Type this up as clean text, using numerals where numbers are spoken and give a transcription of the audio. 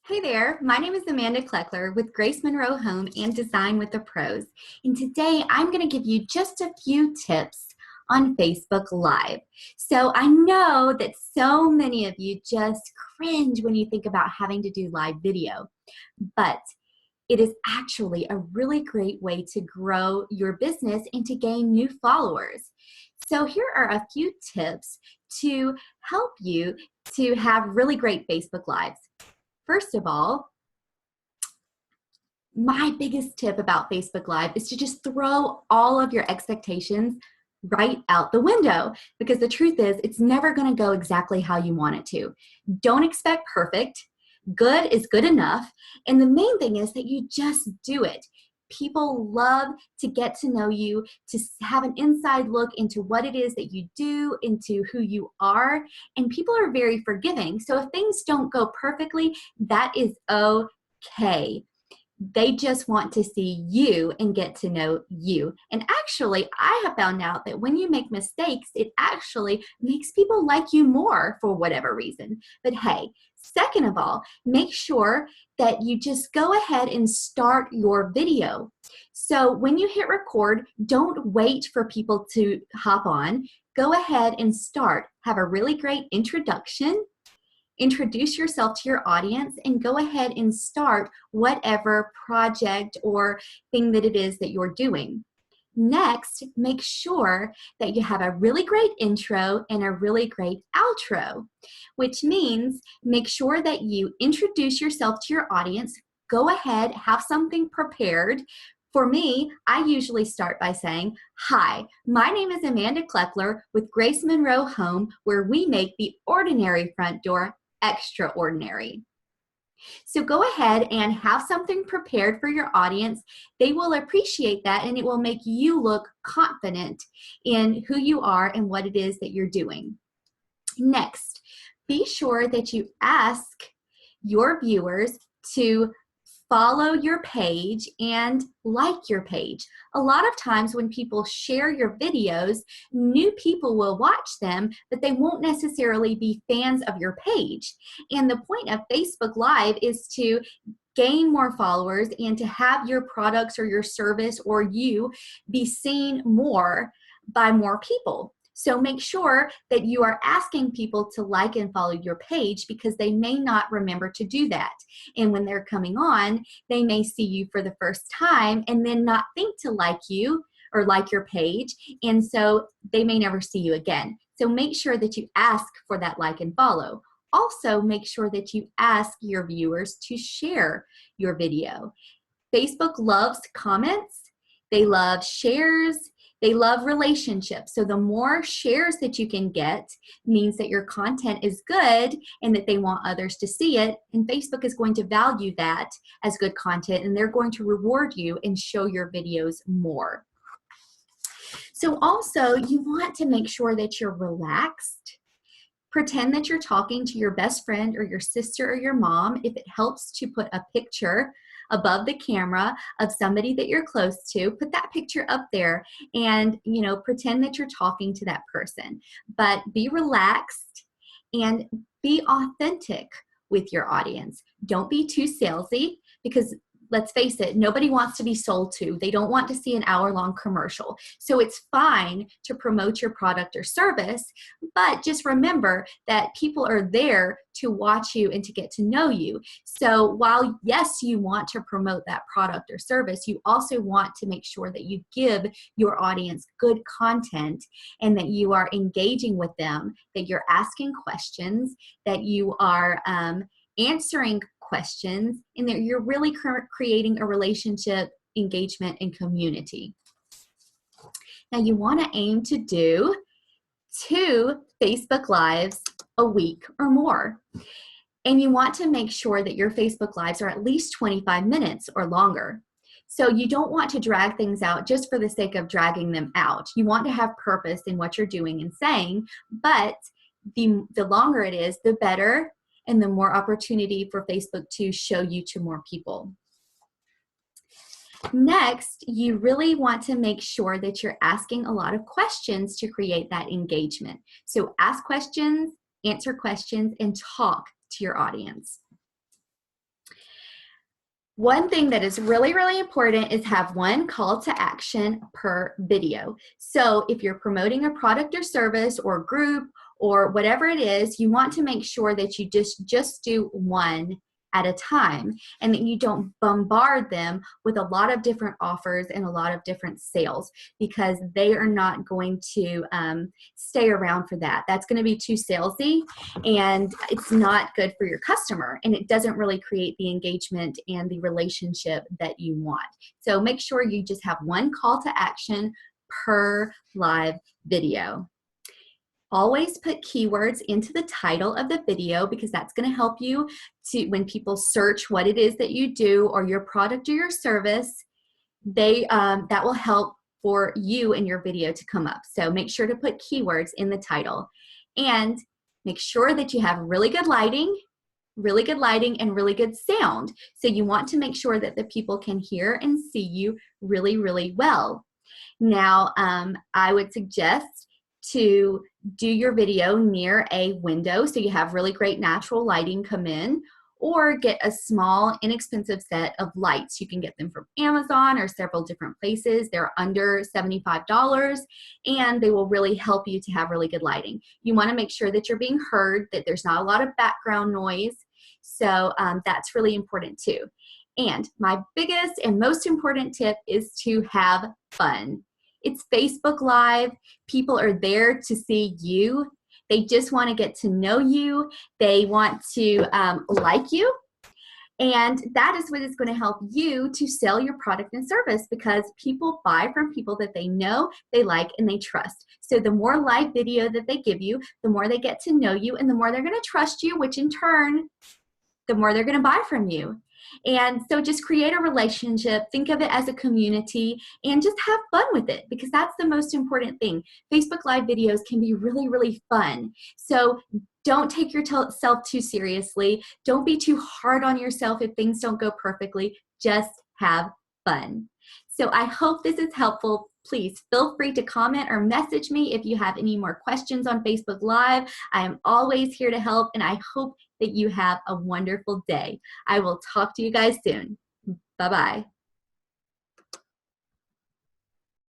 Hey there, my name is Amanda Kleckler with Grace Monroe Home and Design with the Pros. And today I'm going to give you just a few tips on Facebook Live. So I know that so many of you just cringe when you think about having to do live video, but it is actually a really great way to grow your business and to gain new followers. So here are a few tips to help you to have really great Facebook Lives. First of all, my biggest tip about Facebook Live is to just throw all of your expectations right out the window, because the truth is it's never going to go exactly how you want it to. Don't expect perfect. Good is good enough. And the main thing is that you just do it. People love to get to know you, to have an inside look into what it is that you do, into who you are, and people are very forgiving. So if things don't go perfectly, that is okay. They just want to see you and get to know you. And actually, I have found out that when you make mistakes, it actually makes people like you more for whatever reason. But hey, second of all, make sure that you just go ahead and start your video. So when you hit record, don't wait for people to hop on. Go ahead and start. Have a really great introduction. Introduce yourself to your audience and go ahead and start whatever project or thing that it is that you're doing. Next, make sure that you have a really great intro and a really great outro, which means make sure that you introduce yourself to your audience. Go ahead, have something prepared. For me, I usually start by saying, "Hi, my name is Amanda Kleckler with Grace Monroe Home, where we make the ordinary front door extraordinary." So go ahead and have something prepared for your audience. They will appreciate that, and it will make you look confident in who you are and what it is that you're doing. Next, be sure that you ask your viewers to follow your page and like your page. A lot of times when people share your videos, new people will watch them, but they won't necessarily be fans of your page. And the point of Facebook Live is to gain more followers and to have your products or your service or you be seen more by more people. So make sure that you are asking people to like and follow your page, because they may not remember to do that. And when they're coming on, they may see you for the first time and then not think to like you or like your page. And so they may never see you again. So make sure that you ask for that like and follow. Also, make sure that you ask your viewers to share your video. Facebook loves comments. They love shares. They love relationships. So the more shares that you can get means that your content is good and that they want others to see it. And Facebook is going to value that as good content, and they're going to reward you and show your videos more. So also, you want to make sure that you're relaxed. Pretend that you're talking to your best friend or your sister or your mom. If it helps to put a picture above the camera of somebody that you're close to, put that picture up there and, pretend that you're talking to that person. But be relaxed and be authentic with your audience. Don't be too salesy, because let's face it, nobody wants to be sold to. They don't want to see an hour-long commercial. So it's fine to promote your product or service, but just remember that people are there to watch you and to get to know you. So while, yes, you want to promote that product or service, you also want to make sure that you give your audience good content and that you are engaging with them, that you're asking questions, that you are answering questions, and that you're really creating a relationship, engagement, and community. Now you want to aim to do 2 Facebook Lives a week or more. And you want to make sure that your Facebook Lives are at least 25 minutes or longer. So you don't want to drag things out just for the sake of dragging them out. You want to have purpose in what you're doing and saying, but the longer it is, the better, and the more opportunity for Facebook to show you to more people. Next, you really want to make sure that you're asking a lot of questions to create that engagement. So ask questions, answer questions, and talk to your audience. One thing that is really, really important is have one call to action per video. So if you're promoting a product or service or group or whatever it is, you want to make sure that you just do one at a time and that you don't bombard them with a lot of different offers and a lot of different sales, because they are not going to stay around for that. That's going to be too salesy and it's not good for your customer, and it doesn't really create the engagement and the relationship that you want. So make sure you just have one call to action per live video. Always put keywords into the title of the video, because that's going to help you to, when people search what it is that you do or your product or your service, that will help for you and your video to come up. So make sure to put keywords in the title, and make sure that you have really good lighting and really good sound. So you want to make sure that the people can hear and see you really, really well. Now, I would suggest to do your video near a window so you have really great natural lighting come in, or get a small inexpensive set of lights. You can get them from Amazon or several different places. They're under $75 and they will really help you to have really good lighting. You want to make sure that you're being heard, that there's not a lot of background noise. So that's really important too. And my biggest and most important tip is to have fun. It's Facebook Live. People are there to see you. They just want to get to know you. They want to like you. And that is what is going to help you to sell your product and service, because people buy from people that they know, they like, and they trust. So the more live video that they give you, the more they get to know you, and the more they're going to trust you, which in turn, the more they're going to buy from you. And so just create a relationship, think of it as a community, and just have fun with it, because that's the most important thing. Facebook Live videos can be really, really fun. So don't take yourself too seriously. Don't be too hard on yourself if things don't go perfectly. Just have fun. So I hope this is helpful. Please feel free to comment or message me if you have any more questions on Facebook Live. I am always here to help, and I hope that you have a wonderful day. I will talk to you guys soon. Bye-bye.